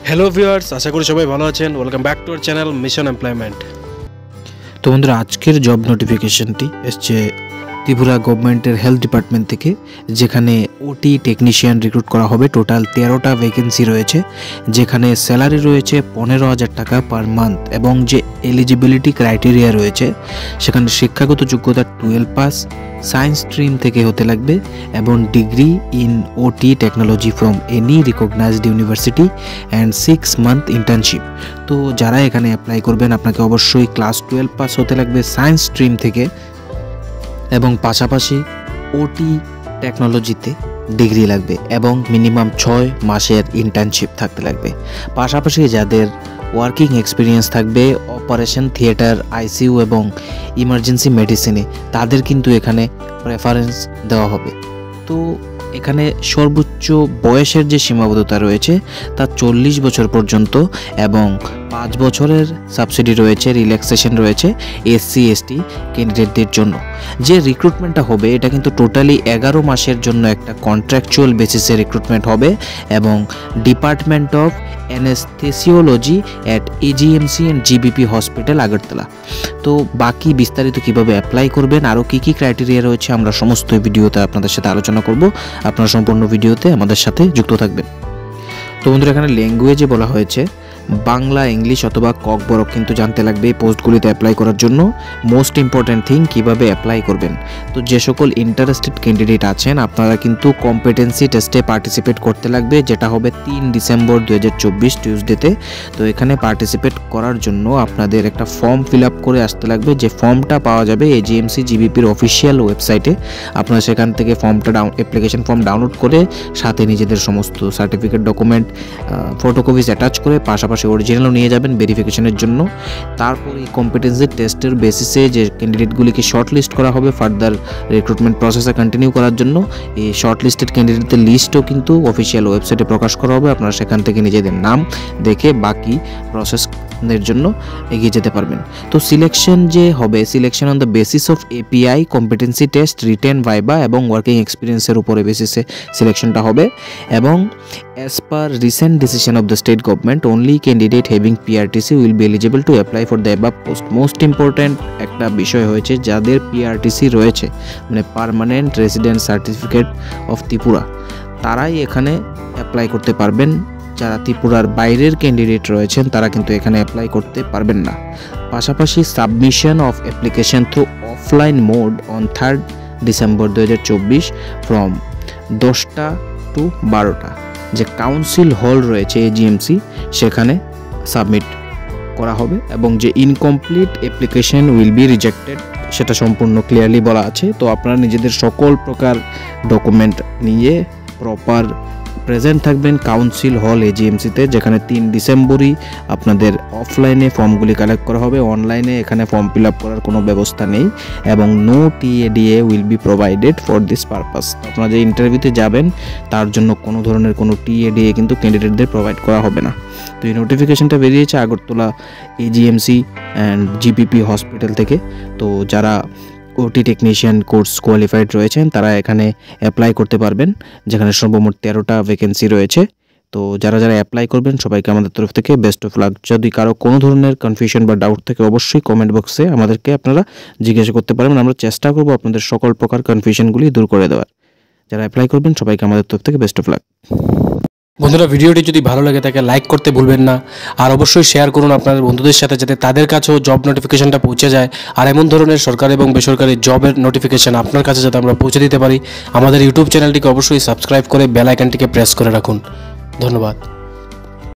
Hello viewers, আশা করি সবাই ভালো আছেন। Welcome back to our channel mission employment. তো বন্ধুরা, আজকের জব নোটিফিকেশনটি এসছে ত্রিপুরা গভর্নমেন্টের হেলথ ডিপার্টমেন্ট থেকে, যেখানে ওটি টেকনিশিয়ান রিক্রুট করা হবে। টোটাল 13টা ভ্যাকেন্সি রয়েছে, যেখানে স্যালারি রয়েছে 15,000 টাকা পার মান্থ এবং যে এলিজিবিলিটি ক্রাইটেরিয়া রয়েছে সেখানে শিক্ষাগত যোগ্যতা 12 পাস, সায়েন্স স্ট্রিম থেকে হতে লাগবে এবং degree in OT technology from any recognised university and 6 month internship. তো যারা এখানে অ্যাপ্লাই করবেন আপনাকে অবশ্যই ক্লাস 12 পাস হতে লাগবে সায়েন্স স্ট্রিম থেকে এবং পাশাপাশি ওটি টেকনোলজিতে ডিগ্রি লাগবে এবং মিনিমাম 6 মাসের ইন্টার্নশিপ থাকতে লাগবে। পাশাপাশি যাদের ওয়ার্কিং এক্সপিরিয়েন্স থাকবে অপারেশন থিয়েটার, আইসিইউ এবং ইমার্জেন্সি মেডিসিনে, তাদের কিন্তু এখানে প্রেফারেন্স দেওয়া হবে। তো এখানে সর্বোচ্চ বয়সের যে সীমাবদ্ধতা রয়েছে তা 40 বছর পর্যন্ত এবং 5 বছরের সাবসিডি রয়েছে, রিল্যাক্সেশন রয়েছে এসসি এসটি ক্যান্ডিডেটদের জন্য। যে রিক্রুটমেন্টটা হবে এটা কিন্তু টোটালি 11 মাসের জন্য একটা কন্ট্রাকচুয়াল বেসিসে রিক্রুটমেন্ট হবে এবং department of anaesthesiology at AGMC and GBP hospital Agartala. তো বাকি বিস্তারিত কিভাবে অ্যাপ্লাই করবেন, আরও কী কী ক্রাইটেরিয়া রয়েছে, আমরা সমস্ত ভিডিওতে আপনাদের সাথে আলোচনা করব। আপনারা সম্পূর্ণ ভিডিওতে আমাদের সাথে যুক্ত থাকবেন। তো বন্ধুরা, এখানে ল্যাঙ্গুয়েজে বলা হয়েছে বাংলা, ইংলিশ অথবা ককবরক কিন্তু জানতে লাগবে এই পোস্টগুলিতে অ্যাপ্লাই করার জন্য। মোস্ট ইম্পর্ট্যান্ট থিং, কীভাবে অ্যাপ্লাই করবেন। তো যে সকল ইন্টারেস্টেড ক্যান্ডিডেট আছেন আপনারা কিন্তু কম্পিটেন্সি টেস্টে পার্টিসিপেট করতে লাগবে, যেটা হবে 3 ডিসেম্বর 2024 টিউসডেতে। তো এখানে পার্টিসিপেট করার জন্য আপনাদের একটা ফর্ম ফিল আপ করে আসতে লাগবে, যে ফর্মটা পাওয়া যাবে এজিএমসি জিবিপির অফিসিয়াল ওয়েবসাইটে। আপনারা সেখান থেকে ফর্মটা অ্যাপ্লিকেশন ফর্ম ডাউনলোড করে সাথে নিজেদের সমস্ত সার্টিফিকেট, ডকুমেন্ট, ফটোকপিস অ্যাটাচ করে পাশাপাশি অরিজিনালও নিয়ে যাবেন ভেরিফিকেশনের জন্য। তারপর এই কম্পিটেন্সি টেস্টের বেসিসে যে ক্যান্ডিডেটগুলিকে শর্ট লিস্ট করা হবে ফার্দার রিক্রুটমেন্ট প্রসেসে কন্টিনিউ করার জন্য, এই শর্ট লিস্টেড ক্যান্ডিডেটদের লিস্টও কিন্তু অফিসিয়াল ওয়েবসাইটে প্রকাশ করা হবে। আপনারা সেখান থেকে নিজেদের নাম দেখে বাকি প্রসেসের জন্য এগিয়ে যেতে পারবেন। তো সিলেকশন যে হবে, selection on the basis of API, competency test, written, viva এবং ওয়ার্কিং এক্সপিরিয়েন্সের উপরে বেসিসে সিলেকশনটা হবে। এবং as per recent decision of the state government, only candidate having PRTC will be eligible to apply for the above post. Most important একটা বিষয় হয়েছে, যাদের PRTC রয়েছে মানে permanent resident certificate of Tripura, তারাই এখানে অ্যাপ্লাই করতে পারবেন। যারা ত্রিপুরার বাইরের ক্যান্ডিডেট রয়েছেন তারা কিন্তু এখানে অ্যাপ্লাই করতে পারবেন না। পাশাপাশি submission of application through offline mode on 3 December 2024 from 10টা টু 12টা যে কাউন্সিল হল রয়েছে এজিএমসি, সেখানে সাবমিট করা হবে এবং যে incomplete application will be rejected সেটা সম্পূর্ণ ক্লিয়ারলি বলা আছে। তো আপনারা নিজেদের সকল প্রকার ডকুমেন্ট নিয়ে প্রপার প্রেজেন্ট থাকবেন কাউন্সিল হল এজিএমসিতে, যেখানে 3 ডিসেম্বরই আপনাদের অফলাইনে ফর্মগুলি কালেক্ট করা হবে। অনলাইনে এখানে ফর্ম ফিল আপ করার কোনো ব্যবস্থা নেই এবং no TADA will be provided for this purpose. আপনারা যে ইন্টারভিউতে যাবেন তার জন্য কোনো ধরনের কোনো টিএডিএ কিন্তু ক্যান্ডিডেটদের প্রোভাইড করা হবে না। তো এই নোটিফিকেশনটা বেরিয়েছে Agartala AGMC and GPP hospital থেকে। তো যারা ওটি টেকনিশিয়ান কোর্স কোয়ালিফাইড রয়েছেন তারা এখানে অ্যাপ্লাই করতে পারবেন, যেখানে সর্বমোট 13টা ভ্যাকেন্সি রয়েছে। তো যারা যারা অ্যাপ্লাই করবেন সবাইকে আমাদের তরফ থেকে বেস্ট অফ লাক। যদি কারো কোনো ধরনের কনফিউশন বা ডাউট থাকে অবশ্যই কমেন্ট বক্সে আমাদেরকে আপনারা জিজ্ঞাসা করতে পারবেন। আমরা চেষ্টা করব আপনাদের সকল প্রকার কনফিউশনগুলি দূর করে দেওয়ার। যারা অ্যাপ্লাই করবেন সবাইকে আমাদের তরফ থেকে বেস্ট অফ লাক। বন্ধুরা, ভিডিওটি যদি ভালো লাগে থাকে লাইক করতে ভুলবেন না, আর অবশ্যই শেয়ার করুন আপনাদের বন্ধুদের সাথে, যাতে তাদের কাছেও জব নোটিফিকেশনটা পৌঁছে যায়। আর এমন ধরনের সরকারি এবং বেসরকারি জবের নোটিফিকেশন আপনার কাছে যাতে আমরা পৌঁছে দিতে পারি, আমাদের ইউটিউব চ্যানেলটিকে অবশ্যই সাবস্ক্রাইব করে বেল আইকনটিকে প্রেস করে রাখুন। ধন্যবাদ।